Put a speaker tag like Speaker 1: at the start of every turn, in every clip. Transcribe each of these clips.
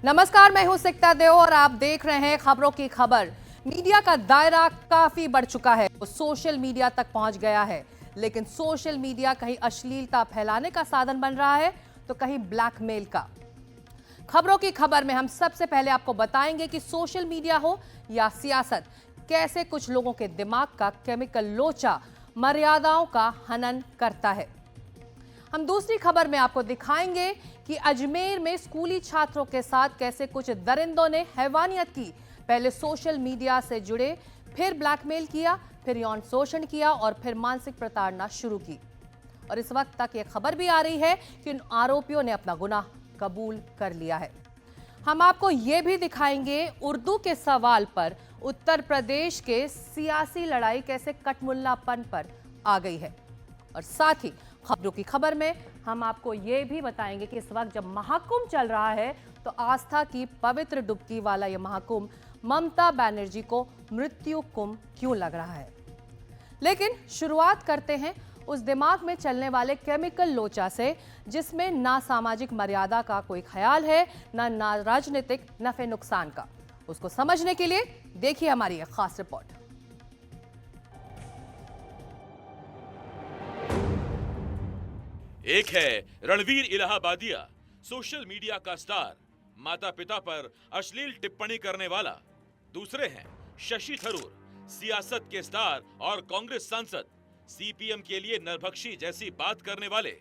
Speaker 1: नमस्कार, मैं हूं सिकता देव और आप देख रहे हैं खबरों की खबर। मीडिया का दायरा काफी बढ़ चुका है, वो सोशल मीडिया तक पहुंच गया है। लेकिन सोशल मीडिया कहीं अश्लीलता फैलाने का साधन बन रहा है तो कहीं ब्लैकमेल का। खबरों की खबर में हम सबसे पहले आपको बताएंगे कि सोशल मीडिया हो या सियासत, कैसे कुछ लोगों के दिमाग का केमिकल लोचा मर्यादाओं का हनन करता है। हम दूसरी खबर में आपको दिखाएंगे कि अजमेर में स्कूली छात्रों के साथ कैसे कुछ दरिंदों ने हैवानियत की। पहले सोशल मीडिया से जुड़े, फिर ब्लैकमेल किया, फिर यौन शोषण किया और फिर मानसिक प्रताड़ना शुरू की। और इस वक्त तक यह खबर भी आ रही है कि उन आरोपियों ने अपना गुनाह कबूल कर लिया है। हम आपको यह भी दिखाएंगे उर्दू के सवाल पर उत्तर प्रदेश के सियासी लड़ाई कैसे कटमुल्लापन पर आ गई है। और साथ ही खबरों की खबर में हम आपको यह भी बताएंगे कि इस वक्त जब महाकुंभ चल रहा है तो आस्था की पवित्र डुबकी वाला यह महाकुंभ ममता बनर्जी को मृत्यु कुंभ क्यों लग रहा है। लेकिन शुरुआत करते हैं उस दिमाग में चलने वाले केमिकल लोचा से जिसमें ना सामाजिक मर्यादा का कोई ख्याल है, ना राजनीतिक नफे नुकसान का। उसको समझने के लिए देखिए हमारी एक खास रिपोर्ट।
Speaker 2: एक है रणवीर इलाहाबादिया, सोशल मीडिया का स्टार, माता पिता पर अश्लील टिप्पणी करने वाला। दूसरे हैं शशि थरूर, सियासत के स्टार और कांग्रेस सांसद, सीपीएम के लिए नरभक्षी जैसी बात करने वाले।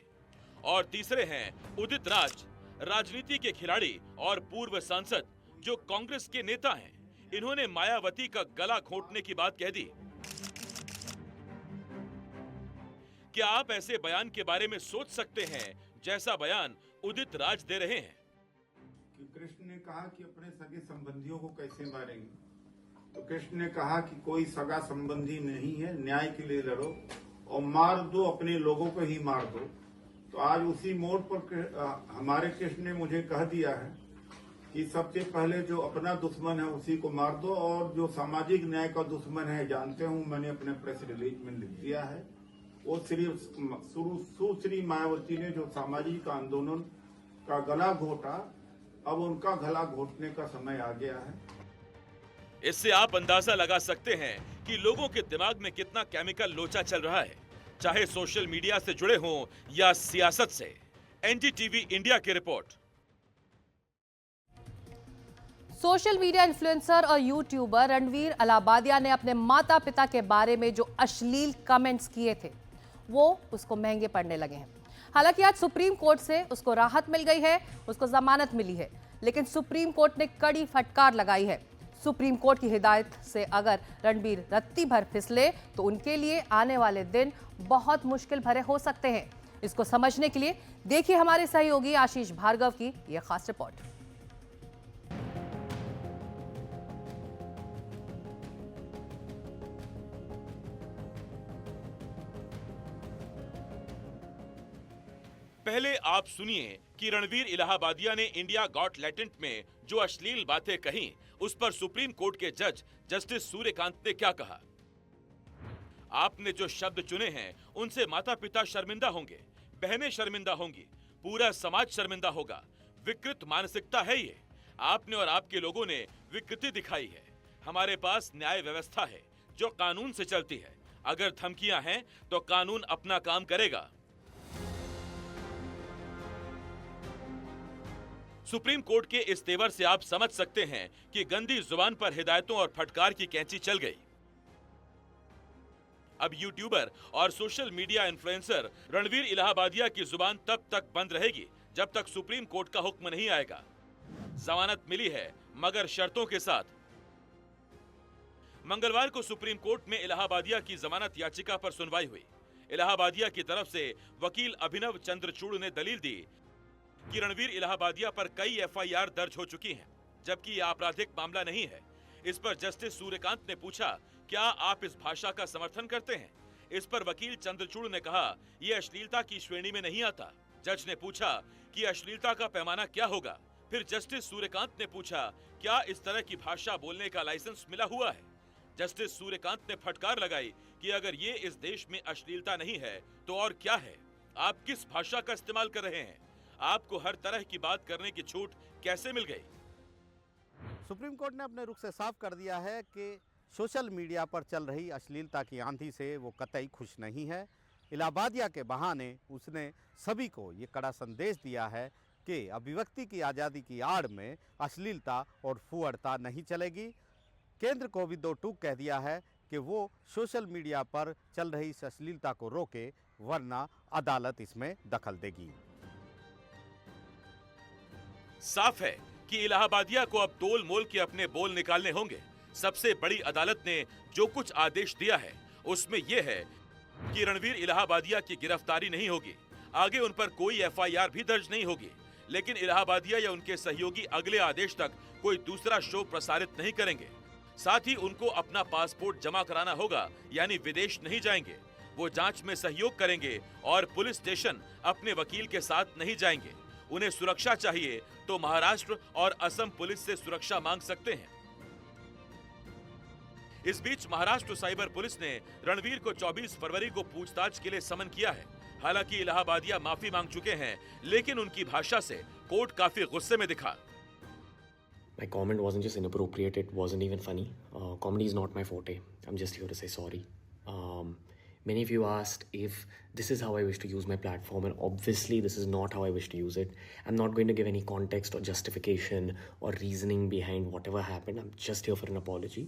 Speaker 2: और तीसरे हैं उदित राज, राजनीति के खिलाड़ी और पूर्व सांसद जो कांग्रेस के नेता हैं। इन्होंने मायावती का गला घोंटने की बात कह दी। क्या आप ऐसे बयान के बारे में सोच सकते हैं जैसा बयान उदित राज दे रहे हैं?
Speaker 3: कि कृष्ण ने कहा कि अपने सगे संबंधियों को कैसे मारेंगे, तो कृष्ण ने कहा कि कोई सगा संबंधी नहीं है, न्याय के लिए लड़ो और मार दो, अपने लोगों को ही मार दो। तो आज उसी मोड़ पर हमारे कृष्ण ने मुझे कह दिया है कि सबसे पहले जो अपना दुश्मन है उसी को मार दो, और जो सामाजिक न्याय का दुश्मन है जानते हूं, मैंने अपने प्रेस रिलीज में लिख दिया है। वो सुश्री मायावती ने जो सामाजिक आंदोलन का गला घोटा, अब उनका गला घोटने का समय आ गया है।
Speaker 2: इससे आप अंदाजा लगा सकते हैं कि लोगों के दिमाग में कितना केमिकल लोचा चल रहा है, चाहे सोशल मीडिया से जुड़े हों या सियासत से। एनडीटीवी इंडिया की रिपोर्ट।
Speaker 1: सोशल मीडिया इन्फ्लुएंसर और यूट्यूबर रणवीर इलाहाबादिया ने अपने माता पिता के बारे में जो अश्लील कमेंट्स किए थे वो उसको महंगे पड़ने लगे हैं। हालांकि आज सुप्रीम कोर्ट से उसको राहत मिल गई है, उसको जमानत मिली है, लेकिन सुप्रीम कोर्ट ने कड़ी फटकार लगाई है। सुप्रीम कोर्ट की हिदायत से अगर रणवीर रत्ती भर फिसले तो उनके लिए आने वाले दिन बहुत मुश्किल भरे हो सकते हैं। इसको समझने के लिए देखिए हमारे सहयोगी आशीष भार्गव की यह खास रिपोर्ट।
Speaker 2: पहले आप सुनिए कि रणवीर इलाहाबादिया ने इंडिया गॉट लैटेंट में जो अश्लील बातें कही उस पर सुप्रीम कोर्ट के जज जस्टिस सूर्यकांत ने क्या कहा। आपने जो शब्द चुने हैं उनसे माता पिता शर्मिंदा होंगे, बहनें शर्मिंदा होंगी, पूरा समाज शर्मिंदा होगा। विकृत मानसिकता है ये। आपने और आपके लोगों ने विकृति दिखाई है। हमारे पास न्याय व्यवस्था है जो कानून से चलती है। अगर धमकियां हैं तो कानून अपना काम करेगा। सुप्रीम कोर्ट के इस तेवर से आप समझ सकते हैं कि गंदी जुबान पर हिदायतों और फटकार की कैंची चल गई। अब यूट्यूबर और social media influencer Ranveer Allahbadia की जुबान तब तक बंद रहेगी जब तक सुप्रीम कोर्ट का हुक्म नहीं आएगा। जमानत मिली है मगर शर्तों के साथ। मंगलवार को सुप्रीम कोर्ट में इलाहाबादिया की जमानत याचिका पर सुनवाई हुई। इलाहाबादिया की तरफ से वकील अभिनव चंद्रचूड़ ने दलील दी कि रणवीर इलाहाबादिया पर कई एफआईआर दर्ज हो चुकी हैं, जबकि यह आपराधिक मामला नहीं है। इस पर जस्टिस सूर्यकांत ने पूछा, क्या आप इस भाषा का समर्थन करते हैं? इस पर वकील चंद्रचूड़ ने कहा, यह अश्लीलता की श्रेणी में नहीं आता। जज ने पूछा कि अश्लीलता का पैमाना क्या होगा। फिर जस्टिस सूर्यकांत ने पूछा, क्या इस तरह की भाषा बोलने का लाइसेंस मिला हुआ है? जस्टिस सूर्यकांत ने फटकार लगाई कि अगर ये इस देश में अश्लीलता नहीं है तो और क्या है? आप किस भाषा का इस्तेमाल कर रहे हैं? आपको हर तरह की बात करने की छूट कैसे मिल गई?
Speaker 4: सुप्रीम कोर्ट ने अपने रुख से साफ कर दिया है कि सोशल मीडिया पर चल रही अश्लीलता की आंधी से वो कतई खुश नहीं है। इलाहाबादिया के बहाने उसने सभी को ये कड़ा संदेश दिया है कि अभिव्यक्ति की आज़ादी की आड़ में अश्लीलता और फुअड़ता नहीं चलेगी। केंद्र को भी दो टूक कह दिया है कि वो सोशल मीडिया पर चल रही इस अश्लीलता को रोके, वरना अदालत इसमें दखल देगी।
Speaker 2: साफ है कि इलाहाबादिया को अब तोल मोल के अपने बोल निकालने होंगे। सबसे बड़ी अदालत ने जो कुछ आदेश दिया है उसमें यह है कि रणवीर इलाहाबादिया की गिरफ्तारी नहीं होगी, आगे उन पर कोई एफआईआर भी दर्ज नहीं होगी। लेकिन इलाहाबादिया या उनके सहयोगी अगले आदेश तक कोई दूसरा शो प्रसारित नहीं करेंगे। साथ ही उनको अपना पासपोर्ट जमा कराना होगा, यानी विदेश नहीं जाएंगे। वो जांच में सहयोग करेंगे और पुलिस स्टेशन अपने वकील के साथ नहीं जाएंगे। उन्हें सुरक्षा चाहिए तो महाराष्ट्र और असम पुलिस से सुरक्षा मांग सकते हैं। इस बीच महाराष्ट्र साइबर पुलिस ने रणवीर को 24 फरवरी को पूछताछ के लिए समन किया है। हालांकि इलाहाबादिया माफी मांग चुके हैं, लेकिन उनकी भाषा से कोर्ट काफी गुस्से में दिखा।
Speaker 5: My comment wasn't just inappropriate, it wasn't even funny. Comedy is not my forte. I'm just here to say sorry. Many of you asked if this is how I wish to use my platform, and obviously this is not how I wish to use it. I'm not going to give any context or justification or reasoning behind whatever happened. I'm just here for an apology.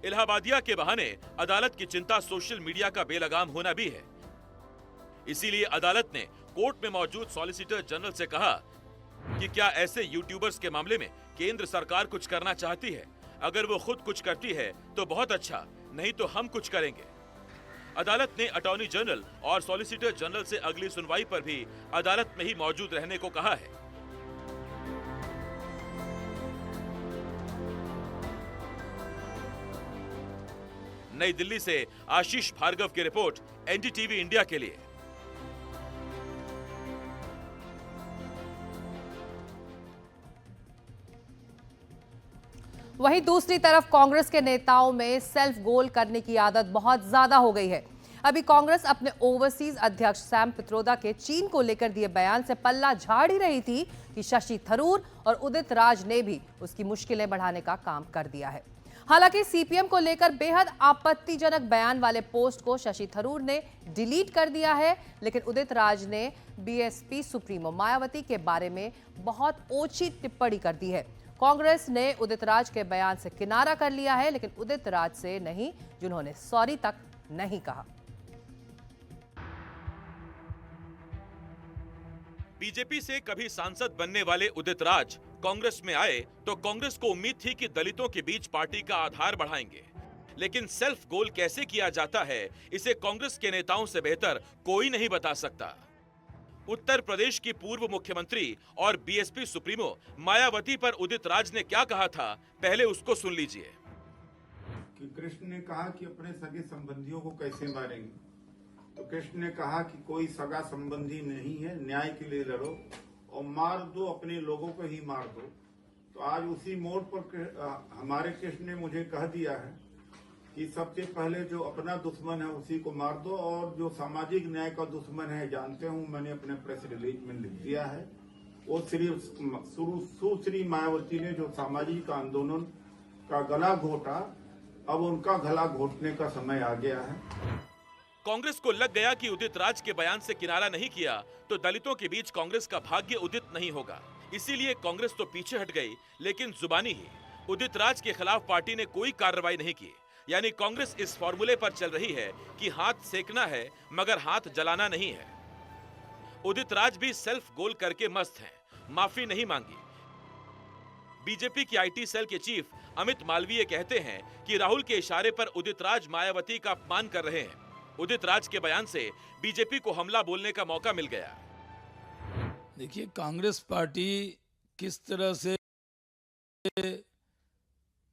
Speaker 2: Allahbadia के बहाने अदालत की चिंता social media का बेलगाम होना भी है। इसीलिए अदालत ने कोर्ट में मौजूद सॉलिसिटर जनरल से कहा कि क्या ऐसे यूट्यूबर्स के मामले में केंद्र सरकार कुछ करना चाहती है। अगर वो खुद कुछ करती है तो बहुत अच्छा, नहीं तो हम कुछ करेंगे। अदालत ने अटॉर्नी जनरल और सॉलिसिटर जनरल से अगली सुनवाई पर भी अदालत में ही मौजूद रहने को कहा है। नई दिल्ली से आशीष भार्गव की रिपोर्ट, एनडीटीवी इंडिया के लिए।
Speaker 1: वहीं दूसरी तरफ कांग्रेस के नेताओं में सेल्फ गोल करने की आदत बहुत ज्यादा हो गई है। अभी कांग्रेस अपने ओवरसीज अध्यक्ष सैम पित्रोदा के चीन को लेकर दिए बयान से पल्ला झाड़ ही रही थी कि शशि थरूर और उदित राज ने भी उसकी मुश्किलें बढ़ाने का काम कर दिया है। हालांकि सीपीएम को लेकर बेहद आपत्तिजनक बयान वाले पोस्ट को शशि थरूर ने डिलीट कर दिया है, लेकिन उदित राज ने बीएसपी सुप्रीमो मायावती के बारे में बहुत ओछी टिप्पणी कर दी है। कांग्रेस ने उदित राज के बयान से किनारा कर लिया है, लेकिन उदित राज से नहीं, जिन्होंने सॉरी तक नहीं कहा।
Speaker 2: बीजेपी से कभी सांसद बनने वाले उदित राज कांग्रेस में आए तो कांग्रेस को उम्मीद थी कि दलितों के बीच पार्टी का आधार बढ़ाएंगे। लेकिन सेल्फ गोल कैसे किया जाता है, इसे कांग्रेस के नेताओं से बेहतर कोई नहीं बता सकता। उत्तर प्रदेश की पूर्व मुख्यमंत्री और बीएसपी सुप्रीमो मायावती पर उदित राज ने क्या कहा था, पहले उसको सुन लीजिए।
Speaker 3: कि कृष्ण ने कहा कि अपने सगे संबंधियों को कैसे मारेंगे, तो कृष्ण ने कहा कि कोई सगा संबंधी नहीं है, न्याय के लिए लड़ो और मार दो, अपने लोगों को ही मार दो। तो आज उसी मोड़ पर हमारे कृष्ण ने मुझे कह दिया है कि सबसे पहले जो अपना दुश्मन है उसी को मार दो, और जो सामाजिक न्याय का दुश्मन है, जानते हूं, मैंने अपने प्रेस रिलीज में लिख दिया है, वो सुश्री मायावती ने जो सामाजिक आंदोलन का गला घोटा, अब उनका गला घोटने का समय आ गया है।
Speaker 2: कांग्रेस को लग गया कि उदित राज के बयान से किनारा नहीं किया तो दलितों के बीच कांग्रेस का भाग्य उदित नहीं होगा। इसीलिए कांग्रेस तो पीछे हट गई, लेकिन जुबानी ही उदित राज के खिलाफ पार्टी ने कोई कार्रवाई नहीं की। यानी कांग्रेस इस फॉर्मूले पर चल रही है कि हाथ सेकना है मगर हाथ जलाना नहीं है। उदित राज भी सेल्फ गोल करके मस्त हैं, माफी नहीं मांगी। बीजेपी की आईटी सेल के चीफ अमित मालवीय कहते हैं कि राहुल के इशारे पर उदित राज मायावती का अपमान कर रहे हैं। उदित राज के बयान से बीजेपी को हमला बोलने का मौका मिल गया।
Speaker 6: देखिए, कांग्रेस पार्टी किस तरह से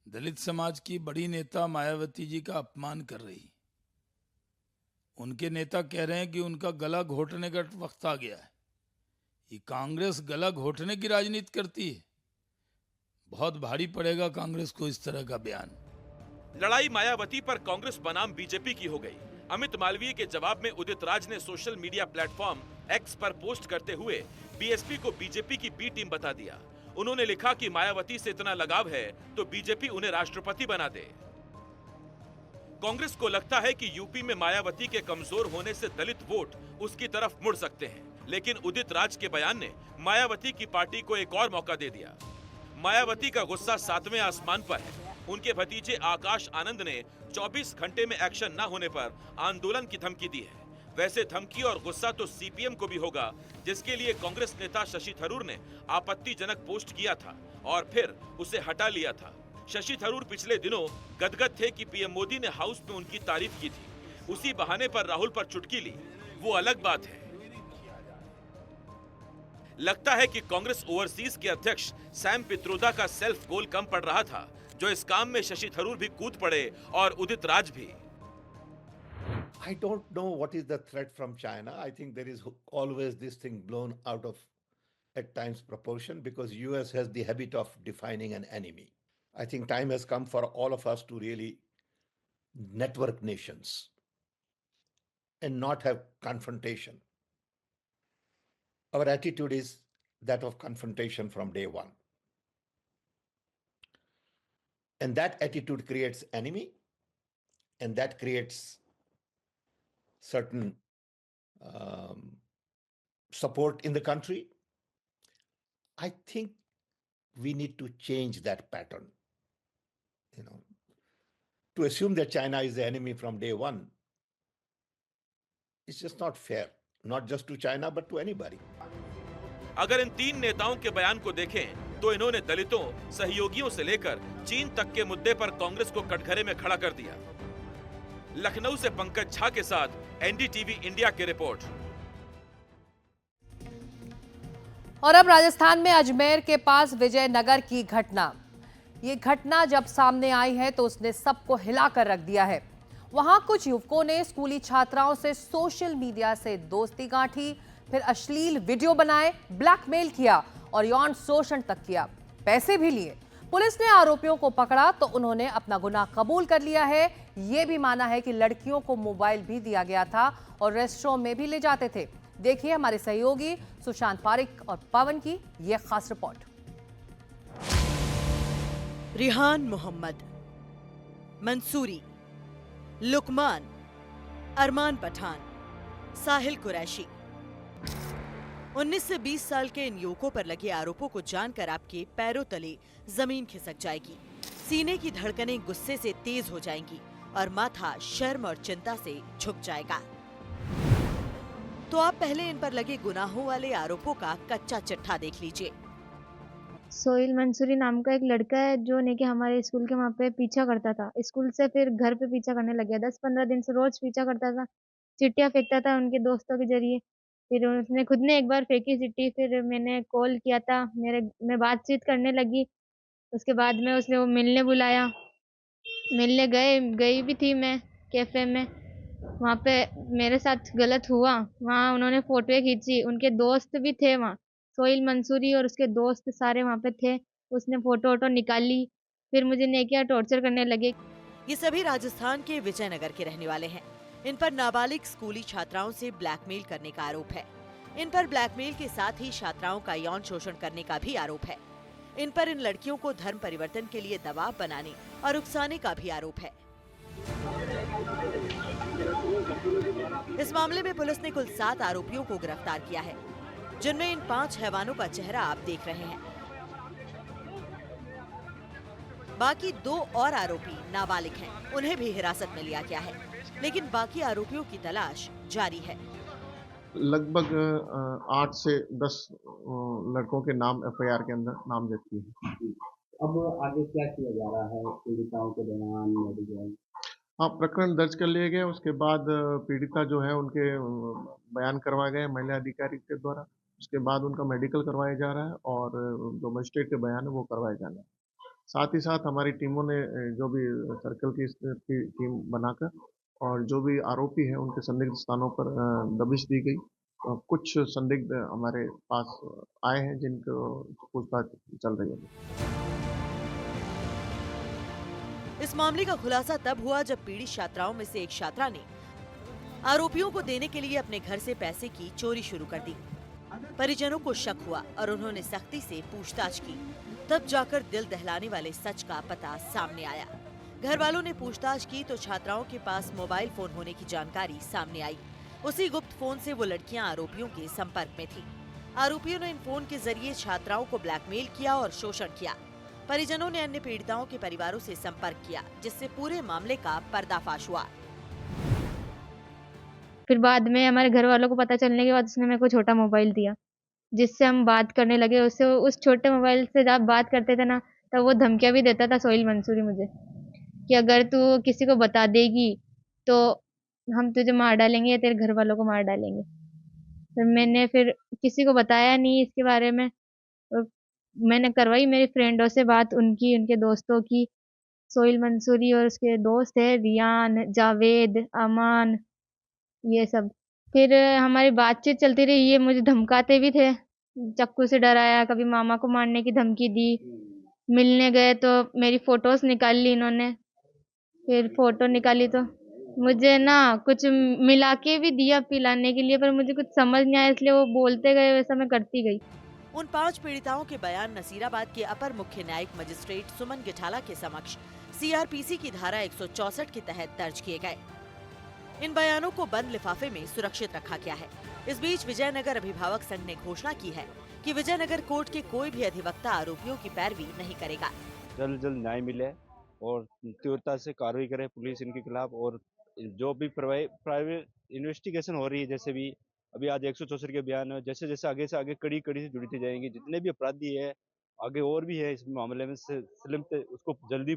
Speaker 6: दलित समाज की बड़ी नेता मायावती जी का अपमान कर रही। उनके नेता कह रहे हैं कि उनका गला घोटने का वक्त आ गया है। ये कांग्रेस गला घोटने की राजनीति करती है। बहुत भारी पड़ेगा कांग्रेस को इस तरह का बयान।
Speaker 2: लड़ाई मायावती पर कांग्रेस बनाम बीजेपी की हो गई। अमित मालवीय के जवाब में उदित राज ने सोशल मीडिया प्लेटफॉर्म एक्स पर पोस्ट करते हुए बीएसपी को बीजेपी की बी टीम बता दिया। उन्होंने लिखा कि मायावती से इतना लगाव है तो बीजेपी उन्हें राष्ट्रपति बना दे। कांग्रेस को लगता है कि यूपी में मायावती के कमजोर होने से दलित वोट उसकी तरफ मुड़ सकते हैं, लेकिन उदित राज के बयान ने मायावती की पार्टी को एक और मौका दे दिया। मायावती का गुस्सा 7वें आसमान पर है। उनके भतीजे आकाश आनंद ने 24 घंटे में एक्शन न होने पर आंदोलन की धमकी दी है। वैसे धमकी और गुस्सा तो सीपीएम को भी होगा, जिसके लिए कांग्रेस नेता शशि थरूर ने आपत्तिजनक पोस्ट किया था और फिर उसे हटा लिया था। शशि थरूर पिछले दिनों गदगद थे कि पीएम मोदी ने हाउस में उनकी तारीफ की थी। उसी बहाने पर राहुल पर चुटकी ली, वो अलग बात है। लगता है कि कांग्रेस ओवरसीज के अध्यक्ष सैम पित्रोदा का सेल्फ गोल कम पड़ रहा था, जो इस काम में शशि थरूर भी कूद पड़े और उदित राज भी।
Speaker 7: I don't know what is the threat from China. I think there is always this thing blown out of at times proportion because US has the habit of defining an enemy. I think time has come for all of us to really network nations and not have confrontation. Our attitude is that of confrontation from day one. And that attitude creates enemy, and that creates certain support in the country. I think we need to change that pattern. To assume that China is the enemy from day one, it's just not fair, not just to China, but to anybody.
Speaker 2: अगर इन तीन नेताओं के बयान को देखें तो इन्होंने दलितों, सहयोगियों से लेकर चीन तक के मुद्दे पर कांग्रेस को कटघरे में खड़ा कर दिया। लखनऊ से पंकज झा के साथ एनडीटीवी इंडिया की रिपोर्ट।
Speaker 1: और अब राजस्थान में अजमेर के पास विजयनगर की घटना। ये घटना जब सामने आई है तो उसने सबको हिलाकर रख दिया है। वहां कुछ युवकों ने स्कूली छात्राओं से सोशल मीडिया से दोस्ती गांठी, फिर अश्लील वीडियो बनाए, ब्लैकमेल किया और यौन शोषण तक किया, पैसे भी लिए। पुलिस ने आरोपियों को पकड़ा तो उन्होंने अपना गुनाह कबूल कर लिया है। ये भी माना है कि लड़कियों को मोबाइल भी दिया गया था और रेस्टोरेंट में भी ले जाते थे। देखिए हमारे सहयोगी सुशांत पारिक और पवन की ये खास रिपोर्ट।
Speaker 8: रिहान मोहम्मद, मंसूरी, लुकमान, अरमान पठान, साहिल कुरैशी। 19 से 20 साल के इन युवकों पर लगे आरोपों को जानकर आपके पैरों तले जमीन खिसक जाएगी, सीने की धड़कनें गुस्से से तेज हो जाएंगी और माथा शर्म और चिंता से झुक जाएगा। तो आप पहले इन पर लगे गुनाहों वाले आरोपों का कच्चा चिट्ठा देख लीजिए।
Speaker 9: सोहिल मंसूरी नाम का एक लड़का है जो ने कि हमारे स्कूल के वहाँ पे पीछा करता था। स्कूल से फिर घर पे पीछा करने लग गया। 10-15 दिन से रोज पीछा करता था, चिट्ठियाँ फेंकता था उनके दोस्तों के जरिए। फिर उसने खुद ने एक बार फेंकी चिट्ठी, फिर मैंने कॉल किया था, मैं बातचीत करने लगी। उसके बाद में उसने वो मिलने बुलाया, मिलने गई भी थी मैं कैफे में। वहाँ पे मेरे साथ गलत हुआ। वहाँ उन्होंने फोटोएं खींची, उनके दोस्त भी थे वहाँ, सोहिल मंसूरी और उसके दोस्त सारे वहाँ पे थे। उसने फोटो निकाली, फिर मुझे नहीं किया, टॉर्चर करने लगे।
Speaker 8: ये सभी राजस्थान के विजयनगर के रहने वाले हैं। इन पर नाबालिग स्कूली छात्राओं से ब्लैकमेल करने का आरोप है। इन पर ब्लैकमेल के साथ ही छात्राओं का यौन शोषण करने का भी आरोप है। इन पर इन लड़कियों को धर्म परिवर्तन के लिए दबाव बनाने और उकसाने का भी आरोप है। इस मामले में पुलिस ने कुल 7 आरोपियों को गिरफ्तार किया है, जिनमें इन 5 हैवानों का चेहरा आप देख रहे हैं। बाकी 2 और आरोपी नाबालिग हैं, उन्हें भी हिरासत में लिया गया है, लेकिन बाकी आरोपियों की तलाश जारी है।
Speaker 10: लगभग 8 से 10 लड़कों के नाम एफआईआर के अंदर नामजद किए हैं।
Speaker 11: अब आगे क्या किया जा रहा है? पीड़िताओं के बयान मेडिकल?
Speaker 10: हाँ, प्रकरण दर्ज कर लिए गए। उसके बाद पीड़िता जो है उनके बयान करवाए गए महिला अधिकारी के द्वारा। उसके बाद उनका मेडिकल करवाया जा रहा है और जो मजिस्ट्रेट के बयान है वो करवाए जा रहे हैं। साथ ही साथ हमारी टीमों ने जो भी सर्कल की टीम बनाकर और जो भी आरोपी हैं उनके संदिग्ध स्थानों पर दबिश दी गई। कुछ संदिग्ध हमारे पास आए हैं जिनको पूछताछ चल रही है।
Speaker 8: इस मामले का खुलासा तब हुआ जब पीड़ित छात्राओं में से एक छात्रा ने आरोपियों को देने के लिए अपने घर से पैसे की चोरी शुरू कर दी। परिजनों को शक हुआ और उन्होंने सख्ती से पूछताछ की। तब जाकर दिल दहलाने वाले सच का पता सामने आया। घर वालों ने पूछताछ की तो छात्राओं के पास मोबाइल फोन होने की जानकारी सामने आई। उसी गुप्त फोन से वो लड़कियां आरोपियों के संपर्क में थीं। आरोपियों ने इन फोन के जरिए छात्राओं को ब्लैकमेल किया और शोषण किया। परिजनों ने अन्य पीड़िताओं के परिवारों से संपर्क किया, जिससे पूरे मामले का पर्दाफाश हुआ।
Speaker 9: फिर बाद में हमारे घर वालों को पता चलने के बाद उसने मेरे को छोटा मोबाइल दिया, जिससे हम बात करने लगे। उससे उस छोटे मोबाइल से जब बात करते थे ना, तब वो धमकियां भी देता था सोहेल मंसूरी मुझे, कि अगर तू किसी को बता देगी तो हम तुझे मार डालेंगे या तेरे घर वालों को मार डालेंगे। मैंने फिर किसी को बताया नहीं इसके बारे में। और मैंने करवाई मेरी फ्रेंडों से बात, उनके दोस्तों की। सोहेल मंसूरी और उसके दोस्त है रियान, जावेद, अमान, ये सब। फिर हमारी बातचीत चलती रही। ये मुझे धमकाते भी थे, चाकू से डराया, कभी मामा को मारने की धमकी दी। मिलने गए तो मेरी फोटोज निकाल ली इन्होंने। फिर फोटो निकाली तो मुझे ना कुछ मिला के भी दिया पिलाने के लिए, पर मुझे कुछ समझ नहीं आया, इसलिए वो बोलते गए वैसा मैं करती गई।
Speaker 8: उन 5 पीड़िताओं के बयान नसीराबाद के अपर मुख्य न्यायिक मजिस्ट्रेट सुमन गिठाला के समक्ष CRPC की धारा 164 के तहत दर्ज किए गए। इन बयानों को बंद लिफाफे में सुरक्षित रखा गया है। इस बीच विजयनगर अभिभावक संघ ने घोषणा की है कि विजयनगर कोर्ट के कोई भी अधिवक्ता आरोपियों की पैरवी नहीं करेगा।
Speaker 12: जल्द जल्द न्याय मिले और तीव्रता से कार्रवाई करे पुलिस इनके खिलाफ, और जो भी प्राइवेट इन्वेस्टिगेशन हो रही है, जैसे भी अभी आज 164 के बयान है, जैसे जैसे आगे से आगे कड़ी से जुड़ती जाएंगी। जितने भी अपराधी है आगे और भी है इस मामले में संलिप्त, उसको जल्दी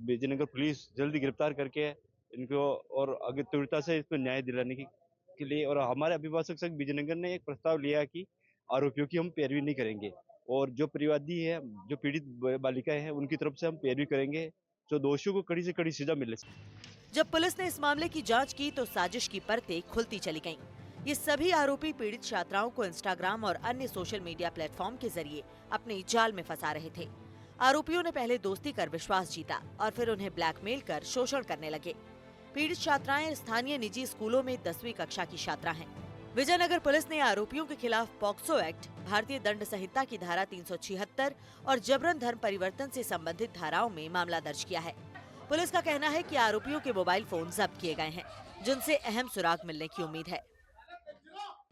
Speaker 12: विजयनगर पुलिस जल्दी गिरफ्तार करके इनको और आगे तीव्रता से इस पर न्याय दिलाने के लिए। और हमारे अभिभाषक संघ विजयनगर ने एक प्रस्ताव लिया कि आरोपियों की हम पैरवी नहीं करेंगे, और जो परिवादी है, जो पीड़ित बालिकाएं हैं, उनकी तरफ से हम पैरवी करेंगे, जो दोषियों को कड़ी से कड़ी सजा मिले।
Speaker 8: जब पुलिस ने इस मामले की जांच की तो साजिश की परतें खुलती चली गईं। ये सभी आरोपी पीड़ित छात्राओं को इंस्टाग्राम और अन्य सोशल मीडिया प्लेटफॉर्म के जरिए अपने जाल में फंसा रहे थे। आरोपियों ने पहले दोस्ती कर विश्वास जीता और फिर उन्हें ब्लैकमेल कर शोषण करने लगे। पीड़ित छात्राएं स्थानीय निजी स्कूलों में 10वीं कक्षा की छात्रा हैं। विजयनगर पुलिस ने आरोपियों के खिलाफ पॉक्सो एक्ट, भारतीय दंड संहिता की धारा 376 और जबरन धर्म परिवर्तन से संबंधित धाराओं में मामला दर्ज किया है। पुलिस का कहना है कि आरोपियों के मोबाइल फोन जब्त किए गए हैं, जिनसे अहम सुराग मिलने की उम्मीद है।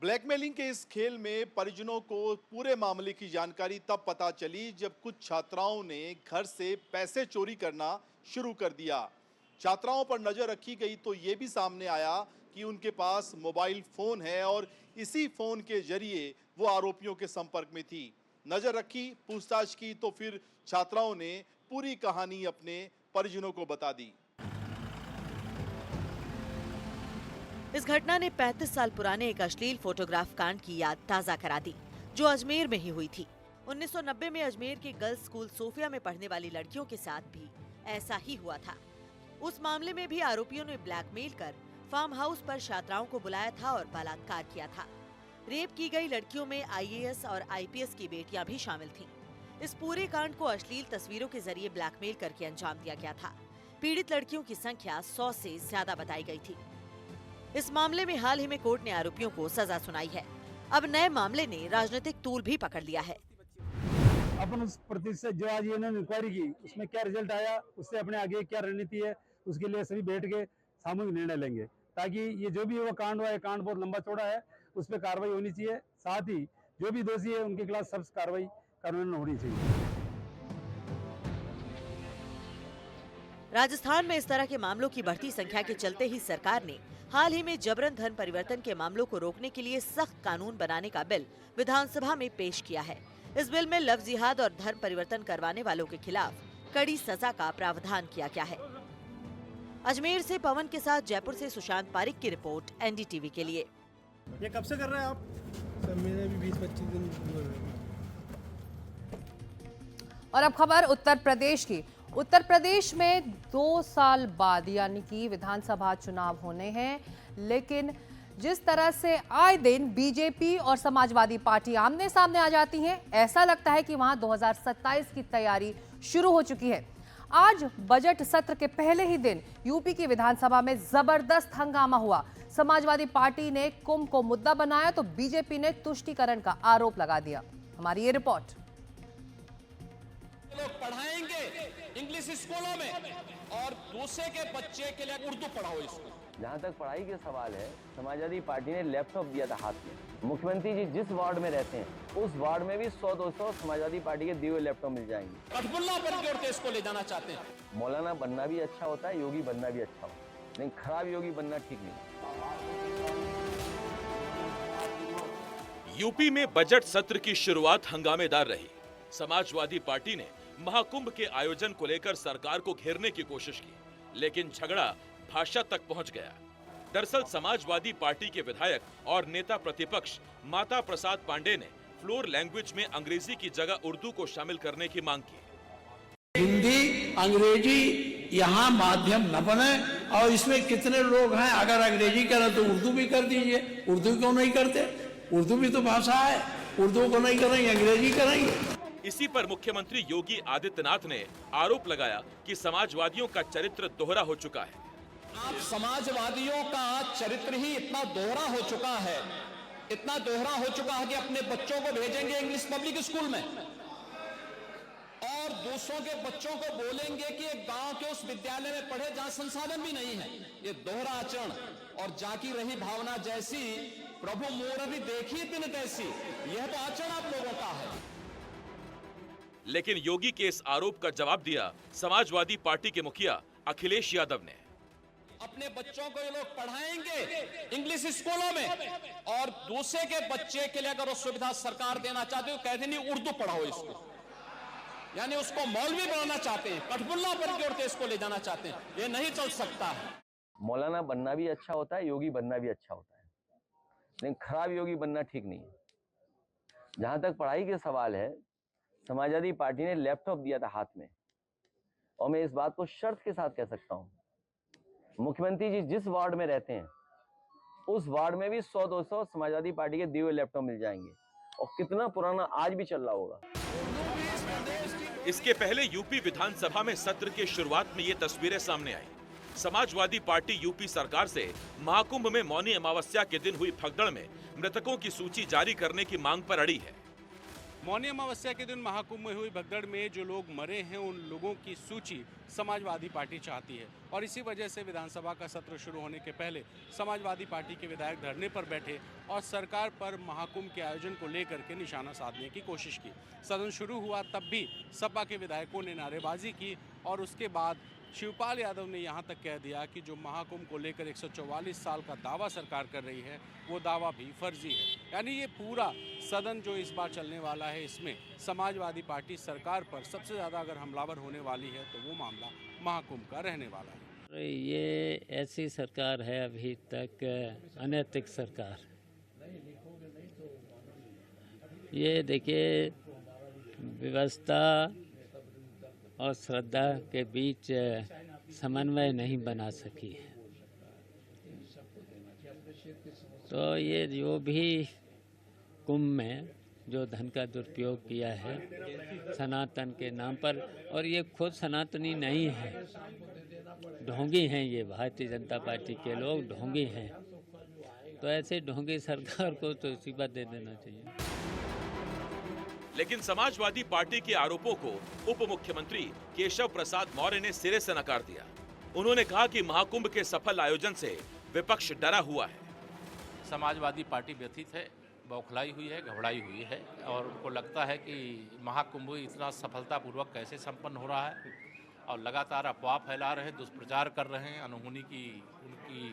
Speaker 13: ब्लैकमेलिंग के इस खेल में परिजनों को पूरे मामले की जानकारी तब पता चली जब कुछ छात्राओं ने घर से पैसे चोरी करना शुरू कर दिया। छात्राओं पर नजर रखी गई तो ये भी सामने आया कि उनके पास मोबाइल फोन है और इसी फोन के जरिए वो आरोपियों के संपर्क में थी। नजर रखी, पूछताछ की तो फिर छात्राओं ने पूरी कहानी अपने परिजनों को बता दी।
Speaker 8: इस घटना ने 35 साल पुराने एक अश्लील फोटोग्राफ कांड की याद ताजा करा दी, जो अजमेर में ही हुई थी। 1990 में अजमेर के गर्ल्स स्कूल सोफिया में पढ़ने वाली लड़कियों के साथ भी ऐसा ही हुआ था। उस मामले में भी आरोपियों ने ब्लैकमेल कर फार्म हाउस पर छात्राओं को बुलाया था और बलात्कार किया था। रेप की गई लड़कियों में IAS और IPS की बेटियां भी शामिल थीं। इस पूरे कांड को अश्लील तस्वीरों के जरिए ब्लैकमेल करके अंजाम दिया गया था। पीड़ित लड़कियों की संख्या 100 से ज्यादा बताई गई थी। इस मामले में हाल ही में कोर्ट ने आरोपियों को सजा सुनाई है। अब नए मामले ने राजनीतिक तूल भी पकड़ लिया है।
Speaker 14: अपन उस प्रतिशत जो आज इन्होंने इंक्वायरी की, उसमें क्या रिजल्ट आया, उससे अपने आगे क्या रणनीति है, उसके लिए सभी बैठ के सामूहिक निर्णय लेंगे, ताकि ये जो भी वो कांड हुआ है, कांड बहुत लंबा चौड़ा है, उस पर कार्रवाई होनी चाहिए। साथ ही जो भी दोषी है उनके खिलाफ सख्त कार्रवाई कानून होनी चाहिए।
Speaker 8: राजस्थान में इस तरह के मामलों की बढ़ती संख्या के चलते ही सरकार ने हाल ही में जबरन धर्म परिवर्तन के मामलों को रोकने के लिए सख्त कानून बनाने का बिल विधानसभा में पेश किया है। इस बिल में लव जिहाद और धर्म परिवर्तन करवाने वालों के खिलाफ कड़ी सजा का प्रावधान किया गया है। अजमेर से पवन के साथ जयपुर से सुशांत पारिक की रिपोर्ट NDTV के लिए।
Speaker 15: ये कब से कर रहे हैं आप? सर मैंने भी 20-25 दिन हुए हैं।
Speaker 1: और अब खबर उत्तर प्रदेश की। उत्तर प्रदेश में 2 साल बाद यानी कि विधानसभा चुनाव होने हैं, लेकिन जिस तरह से आए दिन बीजेपी और समाजवादी पार्टी आमने सामने आ जाती हैं, ऐसा लगता है कि वहां 2027 की तैयारी शुरू हो चुकी है। आज बजट सत्र के पहले ही दिन यूपी की विधानसभा में जबरदस्त हंगामा हुआ। समाजवादी पार्टी ने कुंभ को मुद्दा बनाया तो बीजेपी ने तुष्टीकरण का आरोप लगा दिया। हमारी ये रिपोर्ट।
Speaker 16: लोग पढ़ाएंगे इंग्लिश स्कूलों में और दूसरे के बच्चे के लिए उर्दू पढ़ाओ इसको।
Speaker 17: जहाँ तक पढ़ाई के सवाल है, समाजवादी पार्टी ने लैपटॉप दिया था हाथ में। मुख्यमंत्री जी जिस वार्ड में रहते हैं उस वार्ड में भी 100-200 समाजवादी पार्टी के दिए हुए लैपटॉप मिल जाएंगे।
Speaker 16: कठपुतला पर जोड़ के इसको ले जाना चाहते हैं।
Speaker 17: मौलाना बनना भी अच्छा होता है, योगी बनना भी अच्छा होता है, लेकिन खराब योगी बनना ठीक नहीं।
Speaker 2: यूपी में बजट सत्र की शुरुआत हंगामेदार रही। समाजवादी पार्टी ने महाकुंभ के आयोजन को लेकर सरकार को घेरने की कोशिश की, लेकिन झगड़ा भाषा तक पहुंच गया। दरअसल समाजवादी पार्टी के विधायक और नेता प्रतिपक्ष माता प्रसाद पांडे ने फ्लोर लैंग्वेज में अंग्रेजी की जगह उर्दू को शामिल करने की मांग की।
Speaker 18: हिंदी अंग्रेजी यहाँ माध्यम न बने, और इसमें कितने लोग हैं, अगर अंग्रेजी करें तो उर्दू भी कर दीजिए। उर्दू क्यों नहीं करते? उर्दू भी तो भाषा है, उर्दू को नहीं करेंगे अंग्रेजी करेंगे।
Speaker 2: इसी पर मुख्यमंत्री योगी आदित्यनाथ ने आरोप लगाया कि समाजवादियों का चरित्र दोहरा हो चुका है।
Speaker 16: आप समाजवादियों का चरित्र ही इतना दोहरा हो चुका है, इतना दोहरा हो चुका है कि अपने बच्चों को भेजेंगे इंग्लिश पब्लिक स्कूल में और दूसरों के बच्चों को बोलेंगे कि एक गांव के उस विद्यालय में पढ़े जहां संसाधन भी नहीं है। ये दोहरा आचरण और जाकी रही भावना जैसी प्रभु मोररी देखी तिन तैसी, यह तो आचरण आप लोगों का है।
Speaker 2: लेकिन योगी के इस आरोप का जवाब दिया समाजवादी पार्टी के मुखिया अखिलेश यादव ने।
Speaker 16: अपने बच्चों को ये लोग पढ़ाएंगे इंग्लिश स्कूलों में और दूसरे के बच्चे के लिए अगर वो सुविधा सरकार देना चाहते हो, कहते नहीं उर्दू पढ़ाओ इसको, यानी उसको मौलवी बनाना चाहते हैं, कठपुतला पर जोड़ के इसको ले जाना चाहते हैं। ये नहीं चल सकता है।
Speaker 17: मौलाना बनना भी अच्छा होता है, योगी बनना भी अच्छा होता है, लेकिन खराब योगी बनना ठीक नहीं है। जहाँ तक पढ़ाई के सवाल है, समाजवादी पार्टी ने लैपटॉप दिया था हाथ में, और मैं इस बात को शर्त के साथ कह सकता हूँ, मुख्यमंत्री जी जिस वार्ड में रहते हैं उस वार्ड में भी 100-200 समाजवादी पार्टी के दिए हुए लैपटॉप मिल जाएंगे, और कितना पुराना आज भी चल रहा होगा।
Speaker 2: इसके पहले यूपी विधानसभा में सत्र के शुरुआत में ये तस्वीरें सामने आई। समाजवादी पार्टी यूपी सरकार से महाकुंभ में मौनी अमावस्या के दिन हुई भगदड़ में मृतकों की सूची जारी करने की मांग पर अड़ी है।
Speaker 19: मौनी अमावस्या के दिन महाकुंभ में हुई भगदड़ में जो लोग मरे हैं उन लोगों की सूची समाजवादी पार्टी चाहती है, और इसी वजह से विधानसभा का सत्र शुरू होने के पहले समाजवादी पार्टी के विधायक धरने पर बैठे और सरकार पर महाकुंभ के आयोजन को लेकर के निशाना साधने की कोशिश की। सदन शुरू हुआ तब भी सपा के विधायकों ने नारेबाजी की, और उसके बाद शिवपाल यादव ने यहाँ तक कह दिया कि जो महाकुंभ को लेकर 144 साल का दावा सरकार कर रही है वो दावा भी फर्जी है। यानी ये पूरा सदन जो इस बार चलने वाला है, इसमें समाजवादी पार्टी सरकार पर सबसे ज़्यादा अगर हमलावर होने वाली है तो वो मामला महाकुंभ का रहने वाला है।
Speaker 20: ये ऐसी सरकार है अभी तक अनैतिक सरकार। ये देखिए, व्यवस्था और श्रद्धा के बीच समन्वय नहीं बना सकी है। तो ये जो भी कुंभ में जो धन का दुरुपयोग किया है सनातन के नाम पर, और ये खुद सनातनी नहीं है, ढोंगी हैं। ये भारतीय जनता पार्टी के लोग ढोंगी हैं। तो ऐसे ढोंगी सरकार को तो इस्तीफा दे देना चाहिए।
Speaker 2: लेकिन समाजवादी पार्टी के आरोपों को उप मुख्यमंत्री केशव प्रसाद मौर्य ने सिरे से नकार दिया। उन्होंने कहा कि महाकुंभ के सफल आयोजन से विपक्ष डरा हुआ है।
Speaker 21: समाजवादी पार्टी व्यथित है, बौखलाई हुई है, घबराई हुई है, और उनको लगता है कि महाकुंभ इतना सफलतापूर्वक कैसे संपन्न हो रहा है, और लगातार अफवाह फैला रहे हैं, दुष्प्रचार कर रहे हैं, अनहोनी की उनकी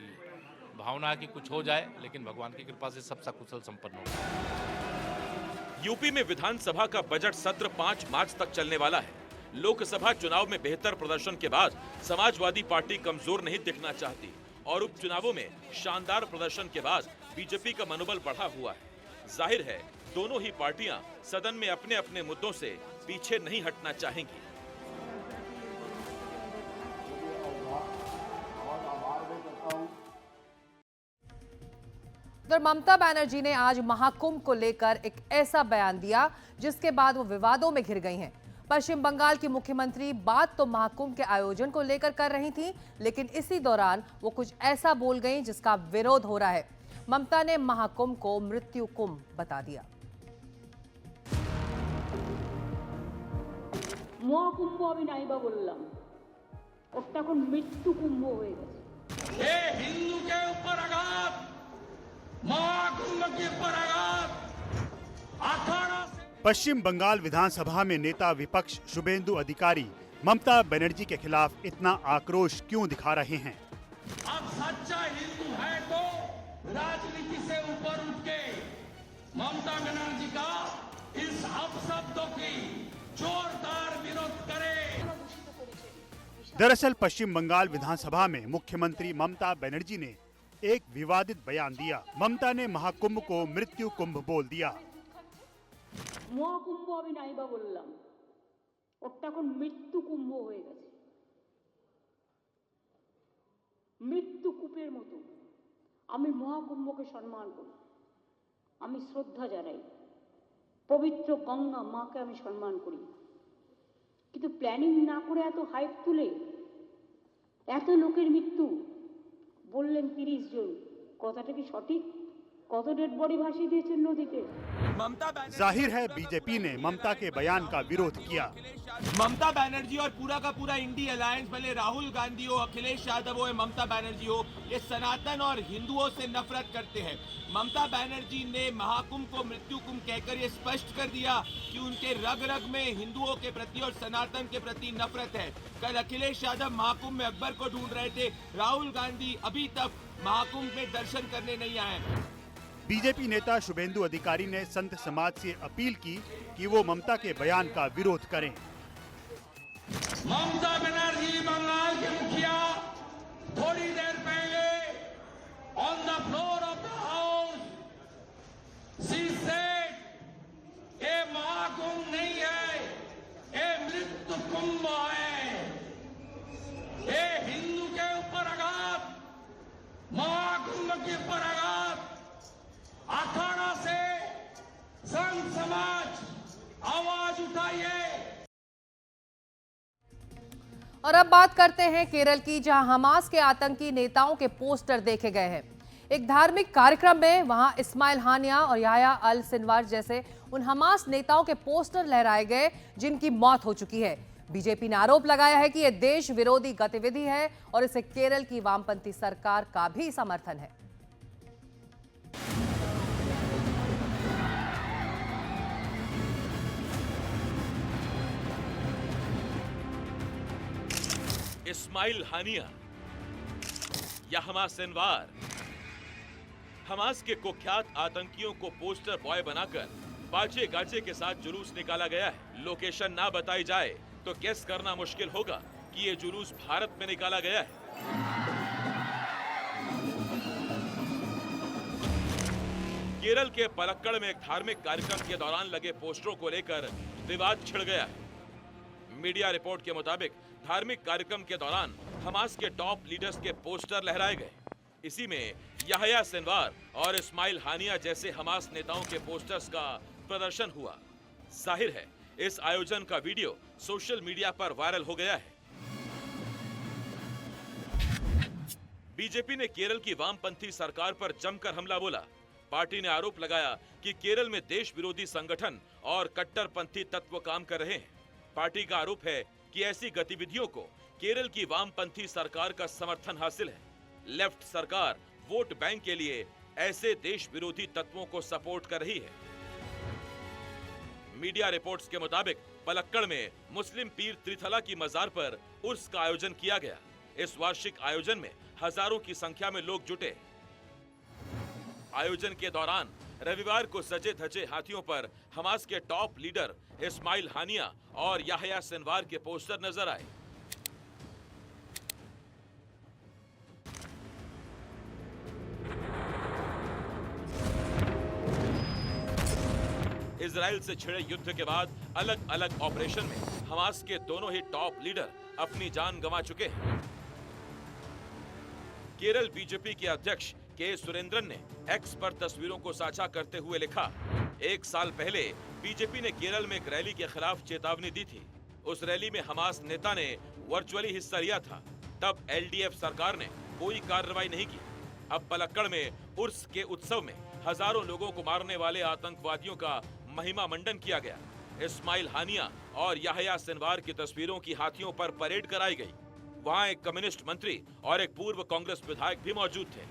Speaker 21: भावना है कि कुछ हो जाए, लेकिन भगवान की कृपा से सब सकुशल संपन्न हो रहा है।
Speaker 2: यूपी में विधानसभा का बजट सत्र 5 मार्च तक चलने वाला है। लोकसभा चुनाव में बेहतर प्रदर्शन के बाद समाजवादी पार्टी कमजोर नहीं दिखना चाहती, और उपचुनावों में शानदार प्रदर्शन के बाद बीजेपी का मनोबल बढ़ा हुआ है। जाहिर है दोनों ही पार्टियां सदन में अपने अपने मुद्दों से पीछे नहीं हटना चाहेंगी।
Speaker 1: उधर ममता बनर्जी ने आज महाकुंभ को लेकर एक ऐसा बयान दिया जिसके बाद वो विवादों में घिर गई हैं। पश्चिम बंगाल की मुख्यमंत्री बात तो महाकुंभ के आयोजन को लेकर कर रही थी, लेकिन इसी दौरान वो कुछ ऐसा बोल गई जिसका विरोध हो रहा है। ममता ने महाकुंभ को मृत्यु कुंभ बता दिया।
Speaker 4: মহাকুম্ভ আমি নাইবা বললাম, ওটা এখন মৃত্যু কুম্ভ হয়ে গেছে।
Speaker 18: ये हिंदू के ऊपर आघात, महाकुंभ के ऊपर आघात, अखाड़ा से।
Speaker 22: पश्चिम बंगाल विधानसभा में नेता विपक्ष शुभेंदु अधिकारी ममता बनर्जी के खिलाफ इतना आक्रोश क्यों दिखा रहे हैं?
Speaker 18: अब सच्चा हिंदू है तो राजनीति से ऊपर उठ के ममता बनर्जी का इस अपशब्दों की जोरदार विरोध करे।
Speaker 22: दरअसल पश्चिम बंगाल विधानसभा में मुख्यमंत्री ममता बनर्जी ने एक विवादित बयान दिया। ममता ने महाकुंभ को मृत्यु कुंभ बोल दिया।
Speaker 4: মহাকুম্ভ আমি নাইবা বললাম, ওটা এখন মৃত্যু কুম্ভ হয়ে গেছে। মৃত্যু কূপের মতো আমি মহাকুম্ভকে সম্মান করি, আমি শ্রদ্ধা জানাই, পবিত্র গঙ্গা মাকে আমি সম্মান করি, কিন্তু প্ল্যানিং না করে এত হাইপ তুলে এত লোকের মৃত্যু বললেন 30 জন, কথাটা কি সঠিক? কত ডেড বডি ভাসিয়ে দিয়েছেন নদীতে?
Speaker 22: जाहिर है बीजेपी ने ममता के बयान का विरोध किया।
Speaker 23: ममता बनर्जी और पूरा का पूरा इंडी अलायंस, भले राहुल गांधी हो, अखिलेश यादव हो, ममता बनर्जी हो, ये सनातन और हिंदुओं से नफरत करते हैं। ममता बनर्जी ने महाकुंभ को मृत्यु कुंभ कहकर ये स्पष्ट कर दिया कि उनके रग रग में हिंदुओं के प्रति और सनातन के प्रति नफरत है। कल अखिलेश यादव महाकुंभ में अकबर को ढूंढ रहे थे, राहुल गांधी अभी तक महाकुंभ में दर्शन करने नहीं आए।
Speaker 22: बीजेपी नेता शुभेंदु अधिकारी ने संत समाज से अपील की कि वो ममता के बयान का विरोध करें।
Speaker 18: ममता बनर्जी बंगाल के मुखिया थोड़ी देर पहले on the floor of the house she said ये महाकुंभ नहीं है, ये मृत्यु कुंभ है। ये हिंदू के ऊपर आघात, महाकुंभ के ऊपर आघात, अखाड़ा से संत समाज आवाज उठाइए।
Speaker 1: और अब बात करते हैं केरल की, जहां हमास के आतंकी नेताओं के पोस्टर देखे गए हैं। एक धार्मिक कार्यक्रम में वहां इस्माइल हानिया और याह्या अल सिनवार जैसे उन हमास नेताओं के पोस्टर लहराए गए जिनकी मौत हो चुकी है। बीजेपी ने आरोप लगाया है कि यह देश विरोधी गतिविधि है और इसे केरल की वामपंथी सरकार का भी समर्थन है।
Speaker 2: इस्माइल हानिया या हमास सिनवार, हमास के कुख्यात आतंकियों को पोस्टर बॉय बनाकर बाजे गाजे के साथ जुलूस निकाला गया है। लोकेशन ना बताई जाए तो गेस करना मुश्किल होगा कि ये जुलूस भारत में निकाला गया है। केरल के पलक्कड़ में एक धार्मिक कार्यक्रम के दौरान लगे पोस्टरों को लेकर विवाद छिड़ गया है। मीडिया रिपोर्ट के मुताबिक धार्मिक कार्यक्रम के दौरान हमास के टॉप लीडर्स के पोस्टर लहराए गए। इसी में याह्या सिनवार और इस्माइल हानिया जैसे हमास नेताओं के पोस्टर्स का प्रदर्शन हुआ। जाहिर है इस आयोजन का वीडियो सोशल मीडिया पर वायरल हो गया है। बीजेपी ने केरल की वामपंथी सरकार पर जमकर हमला बोला। पार्टी ने आरोप लगाया कि केरल में देश विरोधी संगठन और कट्टरपंथी तत्व काम कर रहे हैं। पार्टी का आरोप है कि ऐसी गतिविधियों को केरल की वामपंथी सरकार का समर्थन हासिल है। लेफ्ट सरकार वोट बैंक के लिए ऐसे देश विरोधी तत्वों को सपोर्ट कर रही है। मीडिया रिपोर्ट्स के मुताबिक पलक्कड़ में मुस्लिम पीर त्रिथला की मजार पर उर्स का आयोजन किया गया। इस वार्षिक आयोजन में हजारों की संख्या में लोग जुटे। आयोजन के दौरान रविवार को सजे धजे हाथियों पर हमास के टॉप लीडर इस्माइल हानिया और याह्या सिनवार के पोस्टर नजर आए। इजराइल से छिड़े युद्ध के बाद अलग अलग ऑपरेशन में हमास के दोनों ही टॉप लीडर अपनी जान गंवा चुके हैं। केरल बीजेपी के अध्यक्ष के सुरेंद्रन ने एक्स पर तस्वीरों को साझा करते हुए लिखा, 1 साल पहले बीजेपी ने केरल में एक रैली के खिलाफ चेतावनी दी थी। उस रैली में हमास नेता ने वर्चुअली हिस्सा लिया था। तब एलडीएफ सरकार ने कोई कार्रवाई नहीं की। अब पलक्कड़ में उर्स के उत्सव में हजारों लोगों को मारने वाले आतंकवादियों का महिमा मंडन किया गया। इस्माइल हानिया और याहया सिनवार की तस्वीरों की हाथियों पर परेड कराई गई। वहां एक कम्युनिस्ट मंत्री और एक पूर्व कांग्रेस विधायक भी मौजूद थे।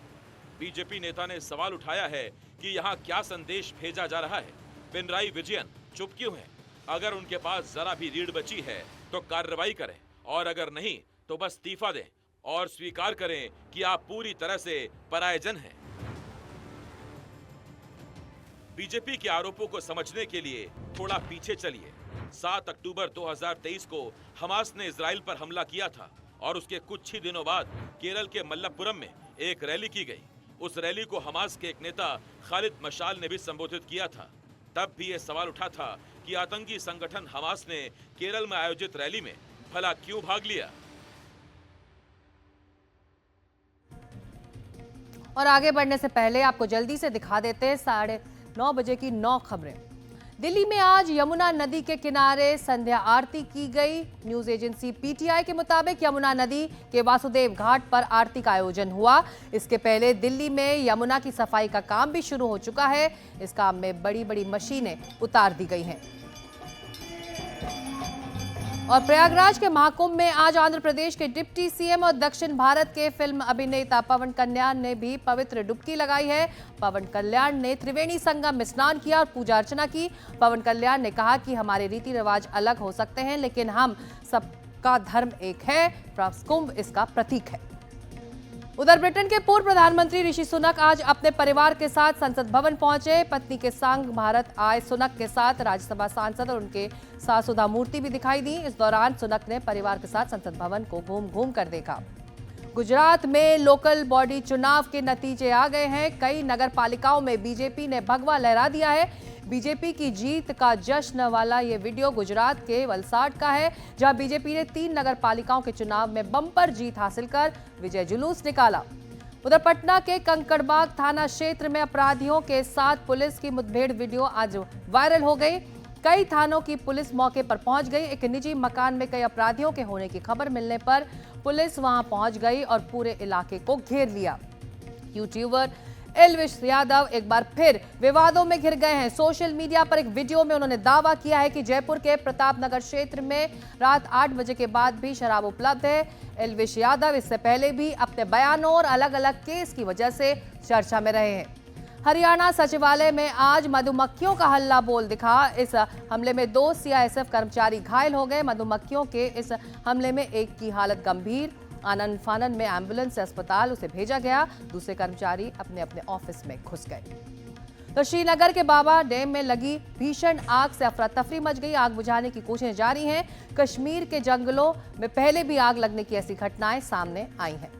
Speaker 2: बीजेपी नेता ने सवाल उठाया है कि यहाँ क्या संदेश भेजा जा रहा है। पिनराई विजयन चुप क्यों है? अगर उनके पास जरा भी रीढ़ बची है तो कार्रवाई करें, और अगर नहीं तो बस इस्तीफा दें और स्वीकार करें कि आप पूरी तरह से परायजन हैं। बीजेपी के आरोपों को समझने के लिए थोड़ा पीछे चलिए। 7 अक्टूबर 2023 को हमास ने इजराइल पर हमला किया था और उसके कुछ ही दिनों बाद केरल के मल्लपुरम में एक रैली की गई। उस रैली को हमास के एक नेता खालिद मशाल ने भी संबोधित किया था। तब भी ये सवाल उठा था कि आतंकी संगठन हमास ने केरल में आयोजित रैली में भला क्यों भाग लिया।
Speaker 1: और आगे बढ़ने से पहले आपको जल्दी से दिखा देते हैं 9:30 बजे की 9 खबरें। दिल्ली में आज यमुना नदी के किनारे संध्या आरती की गई। न्यूज एजेंसी पीटीआई के मुताबिक यमुना नदी के वासुदेव घाट पर आरती का आयोजन हुआ। इसके पहले दिल्ली में यमुना की सफाई का काम भी शुरू हो चुका है। इस काम में बड़ी बड़ी मशीनें उतार दी गई हैं। और प्रयागराज के महाकुंभ में आज आंध्र प्रदेश के डिप्टी सीएम और दक्षिण भारत के फिल्म अभिनेता पवन कल्याण ने भी पवित्र डुबकी लगाई है। पवन कल्याण ने त्रिवेणी संगम में स्नान किया और पूजा अर्चना की। पवन कल्याण ने कहा कि हमारे रीति रिवाज अलग हो सकते हैं, लेकिन हम सबका धर्म एक है। कुंभ इसका प्रतीक है। उधर ब्रिटेन के पूर्व प्रधानमंत्री ऋषि सुनक आज अपने परिवार के साथ संसद भवन पहुंचे। पत्नी के संग भारत आए सुनक के साथ राज्यसभा सांसद और उनके साथ सुधा मूर्ति भी दिखाई दी। इस दौरान सुनक ने परिवार के साथ संसद भवन को घूम घूम कर देखा। गुजरात में लोकल बॉडी चुनाव के नतीजे आ गए हैं। कई नगर पालिकाओं में बीजेपी ने भगवा लहरा दिया है। बीजेपी की जीत का जश्न वाला ये वीडियो गुजरात के वलसाड का है, जहां बीजेपी ने 3 नगर पालिकाओं के चुनाव में बम्पर जीत हासिल कर विजय जुलूस निकाला। उधर पटना के कंकड़बाग थाना क्षेत्र में अपराधियों के साथ पुलिस की मुठभेड़ वीडियो आज वायरल हो गई। कई थानों की पुलिस मौके पर पहुंच गई। एक निजी मकान में कई अपराधियों के होने की खबर मिलने पर पुलिस वहां पहुंच गई और पूरे इलाके को घेर लिया। यूट्यूबर एल्विश यादव एक बार फिर विवादों में घिर गए हैं। सोशल मीडिया पर एक वीडियो में उन्होंने दावा किया है कि जयपुर के प्रताप नगर क्षेत्र में रात 8 बजे के बाद भी शराब उपलब्ध है। एल्विश यादव इससे पहले भी अपने बयानों और अलग अलग केस की वजह से चर्चा में रहे हैं। हरियाणा सचिवालय में आज मधुमक्खियों का हल्ला बोल दिखा। इस हमले में 2 सीआईएसएफ कर्मचारी घायल हो गए। मधुमक्खियों के इस हमले में एक की हालत गंभीर। आनंद फानन में एम्बुलेंस से अस्पताल उसे भेजा गया। दूसरे कर्मचारी अपने अपने ऑफिस में घुस गए। तो श्रीनगर के बाबा डैम में लगी भीषण आग से अफरा तफरी मच गई। आग बुझाने की कोशिशें जारी हैं। कश्मीर के जंगलों में पहले भी आग लगने की ऐसी घटनाएं सामने आई हैं।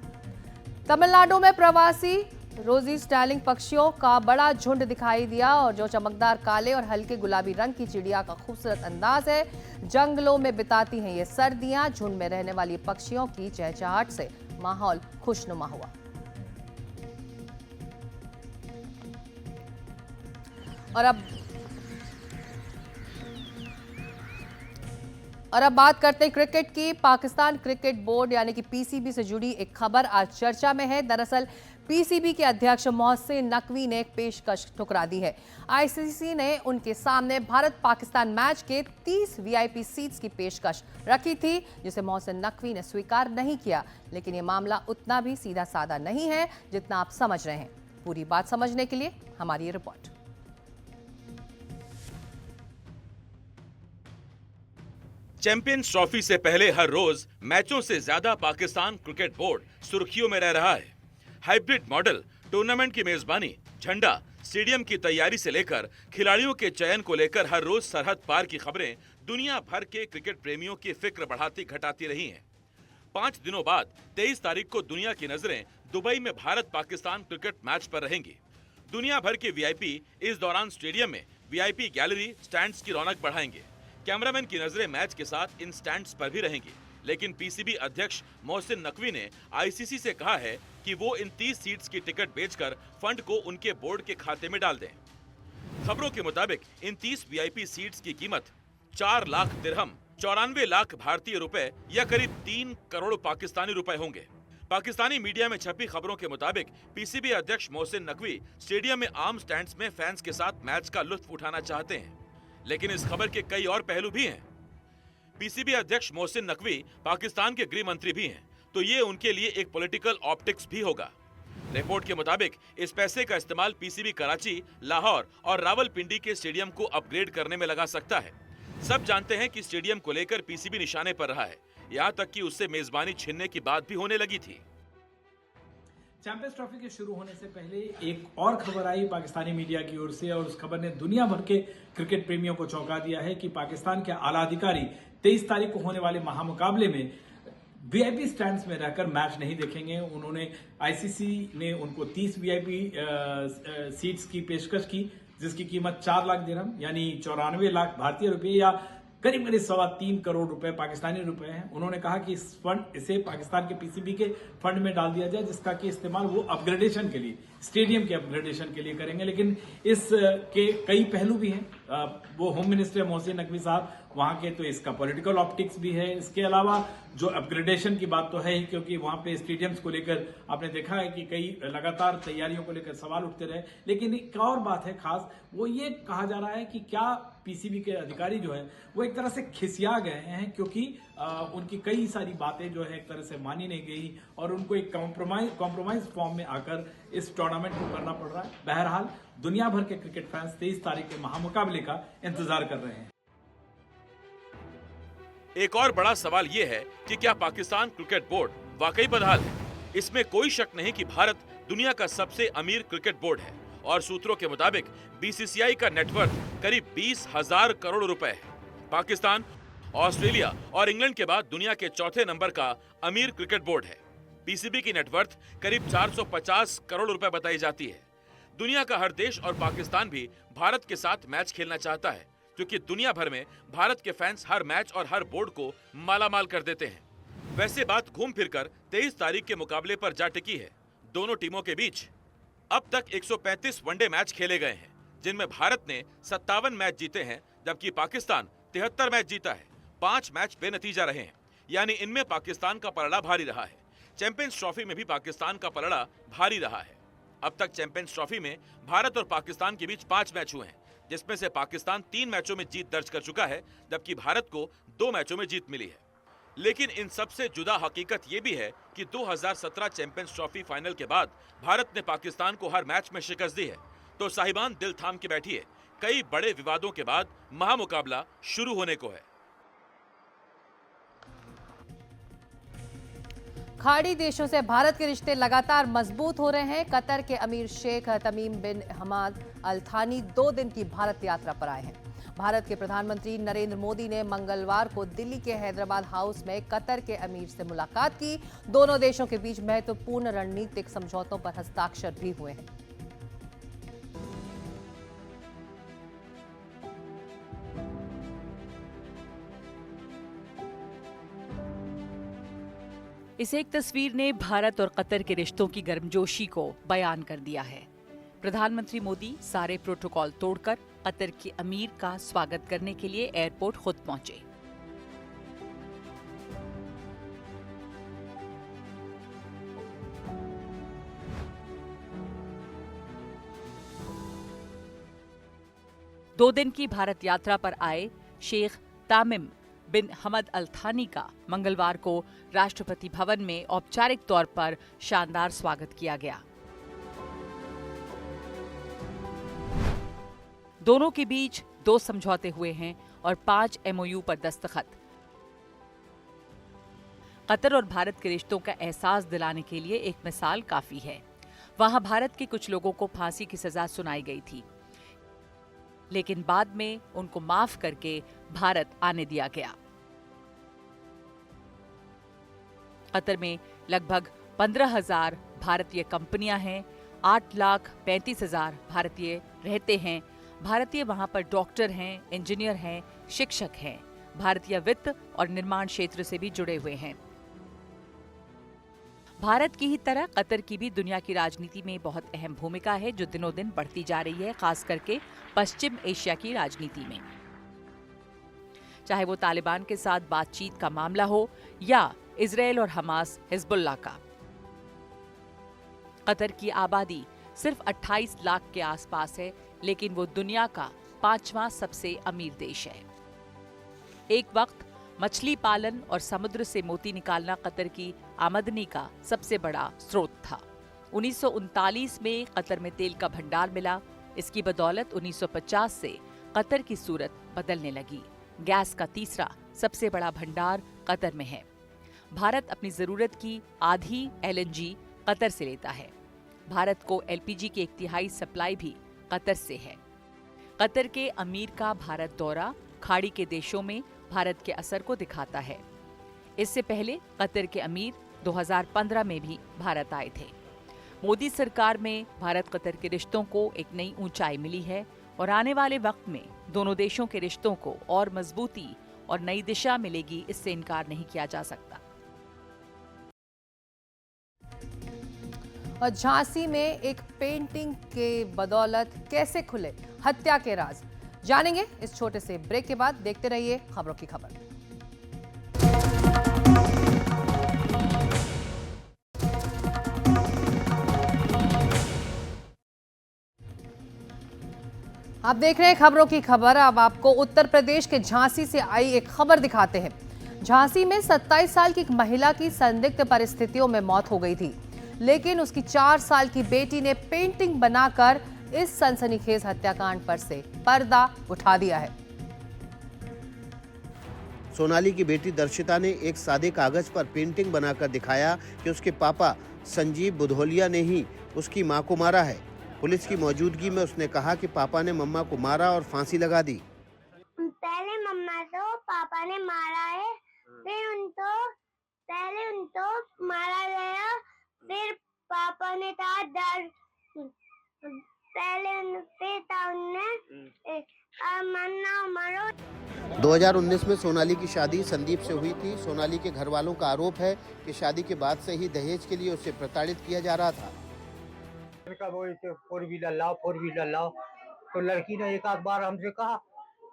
Speaker 1: तमिलनाडु में प्रवासी रोजी स्टार्लिंग पक्षियों का बड़ा झुंड दिखाई दिया और जो चमकदार काले और हल्के गुलाबी रंग की चिड़िया का खूबसूरत अंदाज है। जंगलों में बिताती हैं ये सर्दियां। झुंड में रहने वाली पक्षियों की चहचहाट से माहौल खुशनुमा हुआ। और अब बात करते हैं क्रिकेट की। पाकिस्तान क्रिकेट बोर्ड यानी कि पीसीबी से जुड़ी एक खबर आज चर्चा में है। दरअसल पीसीबी के अध्यक्ष मोहसिन नकवी ने एक पेशकश ठुकरा दी है। आईसीसी ने उनके सामने भारत पाकिस्तान मैच के 30 वीआईपी सीट्स की पेशकश रखी थी, जिसे मोहसिन नकवी ने स्वीकार नहीं किया। लेकिन ये मामला उतना भी सीधा साधा नहीं है जितना आप समझ रहे हैं। पूरी बात समझने के लिए हमारी ये रिपोर्ट।
Speaker 2: चैंपियंस ट्रॉफी से पहले हर रोज मैचों से ज्यादा पाकिस्तान क्रिकेट बोर्ड सुर्खियों में रह रहा है। हाइब्रिड मॉडल, टूर्नामेंट की मेजबानी, झंडा, स्टेडियम की तैयारी से लेकर खिलाड़ियों के चयन को लेकर हर रोज सरहद पार की खबरें दुनिया भर के क्रिकेट प्रेमियों की फिक्र बढ़ाती घटाती रही हैं। 5 दिनों बाद 23 तारीख को दुनिया की नजरें दुबई में भारत पाकिस्तान क्रिकेट मैच पर रहेंगी। दुनिया भर के वीआईपी इस दौरान स्टेडियम में वीआईपी गैलरी स्टैंड्स की रौनक बढ़ाएंगे। कैमरामैन की नजरें मैच के साथ इन स्टैंड्स पर भी रहेंगी। लेकिन पीसीबी अध्यक्ष मोहसिन नकवी ने आईसीसी से कहा है कि वो इन 30 सीट्स की टिकट बेचकर फंड को उनके बोर्ड के खाते में डाल दें। खबरों के मुताबिक इन 30 वीआईपी सीट्स की कीमत 4 लाख दिरहम 94 लाख भारतीय रुपए या करीब 3 करोड़ पाकिस्तानी रुपए होंगे। पाकिस्तानी मीडिया में छपी खबरों के मुताबिक पीसीबी अध्यक्ष मोहसिन नकवी स्टेडियम में आम स्टैंड्स में फैंस के साथ मैच का लुत्फ उठाना चाहते हैं, लेकिन इस खबर के कई और पहलू भी हैं। पीसीबी अध्यक्ष मोहसिन नकवी पाकिस्तान के गृह मंत्री भी हैं, तो ये उनके लिए एक पॉलिटिकल ऑप्टिक्स भी होगा। रिपोर्ट के मुताबिक इस पैसे का इस्तेमाल पीसीबी कराची, लाहौर और रावलपिंडी के स्टेडियम को अपग्रेड करने में लगा सकता है। सब जानते हैं कि स्टेडियम को लेकर पीसीबी निशाने पर रहा है, यहाँ तक कि उससे मेजबानी छीनने की बात भी होने लगी थी।
Speaker 3: चैंपियंस ट्रॉफी के शुरू होने से पहले एक और खबर आई पाकिस्तानी मीडिया की ओर से, और उस खबर ने दुनिया भर के क्रिकेट प्रेमियों को चौंका दिया है कि पाकिस्तान के आला अधिकारी 23 तारीख को होने वाले महामुकाबले में वीआईपी स्टैंड्स में रहकर मैच नहीं देखेंगे। उन्होंने आईसीसी ने उनको 30 वीआईपी सीट्स की पेशकश की, जिसकी कीमत 4 लाख दिरहम यानी 94 लाख भारतीय रुपए या करीब 3.25 करोड़ रुपए पाकिस्तानी रुपए हैं। उन्होंने कहा कि इसे पाकिस्तान के पीसीबी के फंड में डाल दिया जाए, जिसका कि इस्तेमाल वो अपग्रेडेशन के लिए, स्टेडियम के अपग्रेडेशन के लिए करेंगे। लेकिन इस के कई पहलू भी हैं। वो होम मिनिस्टर मोहसिन नकवी साहब वहां के, तो इसका पॉलिटिकल ऑप्टिक्स भी है। इसके अलावा जो अपग्रेडेशन की बात तो है ही, क्योंकि वहां पे स्टेडियम्स को लेकर आपने देखा है कि कई लगातार तैयारियों को लेकर सवाल उठते रहे। लेकिन एक और बात है खास, वो ये कहा जा रहा है कि क्या पीसीबी के अधिकारी जो है वो एक तरह से खिसिया गए हैं, क्योंकि उनकी कई सारी बातें जो है एक तरह से मानी नहीं गई और उनको एक कॉम्प्रोमाइज फॉर्म में आकर इस टूर्नामेंट को करना पड़ रहा है। बहरहाल दुनिया भर के क्रिकेट फैंस 23 तारीख के महामुकाबले का इंतजार कर रहे हैं।
Speaker 2: एक और बड़ा सवाल ये है कि क्या पाकिस्तान क्रिकेट बोर्ड वाकई बदहाल है? इसमें कोई शक नहीं कि भारत दुनिया का सबसे अमीर क्रिकेट बोर्ड है और सूत्रों के मुताबिक बीसीसीआई का नेटवर्थ करीब 20,000 करोड़ रुपए है। पाकिस्तान, ऑस्ट्रेलिया और इंग्लैंड के बाद दुनिया के चौथे नंबर का अमीर क्रिकेट बोर्ड है। पीसीबी की नेटवर्थ करीब 450 करोड़ रुपए बताई जाती है। दुनिया का हर देश और पाकिस्तान भी भारत के साथ मैच खेलना चाहता है, क्योंकि दुनिया भर में भारत के फैंस हर मैच और हर बोर्ड को मालामाल कर देते हैं। वैसे बात घूम फिरकर 23 तारीख के मुकाबले पर जा टिकी है दोनों टीमों के बीच। अब तक 135 वनडे मैच खेले गए हैं, जिनमें भारत ने 57 मैच जीते हैं, जबकि पाकिस्तान 73 मैच जीता है। 5 मैच बेनतीजा रहे हैं, यानी इनमें पाकिस्तान का पलड़ा भारी रहा है। चैंपियंस ट्रॉफी में भी पाकिस्तान का पलड़ा भारी रहा है। अब तक चैंपियंस ट्रॉफी में भारत और पाकिस्तान के बीच 5 मैच हुए हैं, जिसमें से पाकिस्तान 3 मैचों में जीत दर्ज कर चुका है, जबकि भारत को 2 मैचों में जीत मिली है। लेकिन इन सबसे जुदा हकीकत ये भी है कि 2017 चैंपियंस ट्रॉफी फाइनल के बाद भारत ने पाकिस्तान को हर मैच में शिकस्त दी है। तो साहिबान दिल थाम के बैठिए, कई बड़े विवादों के बाद महामुकाबला शुरू होने को है।
Speaker 1: खाड़ी देशों से भारत के रिश्ते लगातार मजबूत हो रहे हैं। कतर के अमीर शेख तमीम बिन हमाद अल थानी 2 दिन की भारत यात्रा पर आए हैं। भारत के प्रधानमंत्री नरेंद्र मोदी ने मंगलवार को दिल्ली के हैदराबाद हाउस में कतर के अमीर से मुलाकात की। दोनों देशों के बीच महत्वपूर्ण रणनीतिक समझौतों पर हस्ताक्षर भी हुए हैं।
Speaker 5: इस एक तस्वीर ने भारत और कतर के रिश्तों की गर्मजोशी को बयान कर दिया है। प्रधानमंत्री मोदी सारे प्रोटोकॉल तोड़कर कतर के अमीर का स्वागत करने के लिए एयरपोर्ट खुद पहुंचे। दो दिन की भारत यात्रा पर आए शेख तामिम बिन हमद अल थानी का मंगलवार को राष्ट्रपति भवन में औपचारिक तौर पर शानदार स्वागत किया गया। दोनों के बीच 2 समझौते हुए हैं और 5 MOU पर दस्तखत। कतर और भारत के रिश्तों का एहसास दिलाने के लिए एक मिसाल काफी है। वहां भारत के कुछ लोगों को फांसी की सजा सुनाई गई थी, लेकिन बाद में उनको माफ करके भारत आने दिया गया। कतर में लगभग 15,000 भारतीय कंपनियां हैं, 8,35,000 भारतीय रहते हैं। भारतीय वहां पर डॉक्टर हैं, इंजीनियर हैं, शिक्षक हैं। भारतीय वित्त और निर्माण क्षेत्र से भी जुड़े हुए हैं। भारत की ही तरह कतर की भी दुनिया की राजनीति में बहुत अहम भूमिका है, जो दिनों दिन बढ़ती जा रही है, खास करके पश्चिम एशिया की राजनीति में। चाहे वो तालिबान के साथ बातचीत का मामला हो या इजराइल और हमास हिजबुल्लाह का। कतर की आबादी सिर्फ 28 लाख के आसपास है, लेकिन वो दुनिया का 5वां सबसे अमीर देश है। एक वक्त मछली पालन और समुद्र से मोती निकालना कतर की आमदनी का सबसे बड़ा स्रोत था। 1939 में कतर में तेल का भंडार मिला। इसकी बदौलत 1950 से कतर की सूरत बदलने लगी। गैस का तीसरा सबसे बड़ा भंडार कतर में है। भारत अपनी जरूरत की आधी LNG कतर से लेता है। भारत को LPG की 1/3 सप्लाई भी कतर से है। कतर के अमीर का भारत दौरा खाड़ी के देशों में भारत के असर को दिखाता है। इससे पहले कतर के अमीर 2015 में भी भारत आए थे। मोदी सरकार में भारत कतर के रिश्तों को एक नई ऊंचाई मिली है और आने वाले वक्त में दोनों देशों के रिश्तों को और मजबूती और नई दिशा मिलेगी, इससे इनकार नहीं किया जा सकता।
Speaker 1: और झांसी में एक पेंटिंग के बदौलत कैसे खुले हत्या के राज, जानेंगे इस छोटे से ब्रेक के बाद। देखते रहिए खबरों की खबर। आप देख रहे हैं खबरों की खबर। अब आपको उत्तर प्रदेश के झांसी से आई एक खबर दिखाते हैं। झांसी में 27 साल की एक महिला की संदिग्ध परिस्थितियों में मौत हो गई थी, लेकिन उसकी 4 साल की बेटी ने पेंटिंग बनाकर इस सनसनीखेज हत्याकांड पर से पर्दा उठा दिया है।
Speaker 6: सोनाली की बेटी दर्शिता ने एक सादे कागज पर पेंटिंग बनाकर दिखाया कि उसके पापा संजीव बुधोलिया ने ही उसकी मां को मारा है। पुलिस की मौजूदगी में उसने कहा कि पापा ने मम्मा को मारा और फांसी लगा दी।
Speaker 7: पहले मम्मा तो पापा ने मारा है, फिर उनको मारा गया, फिर पापा ने कहा मरना मरो।
Speaker 6: 2019 में सोनाली की शादी संदीप से हुई थी। सोनाली के घर वालों का आरोप है कि शादी के बाद से ही दहेज के लिए उसे प्रताड़ित किया जा रहा था।
Speaker 11: फोर व्हीलर लाओ, तो लड़की ने एक आध बार हमसे कहा,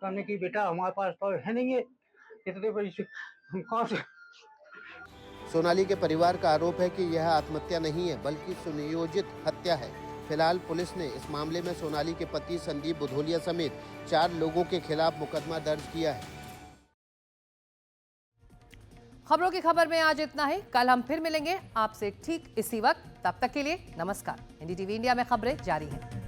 Speaker 11: हमने कि बेटा हमारे पास तो है नहीं है इतने पैसे, हम कहाँ से।
Speaker 6: सोनाली के परिवार का आरोप है कि यह आत्महत्या नहीं है बल्कि सुनियोजित हत्या है। फिलहाल पुलिस ने इस मामले में सोनाली के पति संदीप बुधोलिया समेत 4 लोगों के खिलाफ मुकदमा दर्ज किया है।
Speaker 1: खबरों की खबर में आज इतना ही। कल हम फिर मिलेंगे आपसे ठीक इसी वक्त। तब तक के लिए नमस्कार। NDTV इंडिया में खबरें जारी हैं।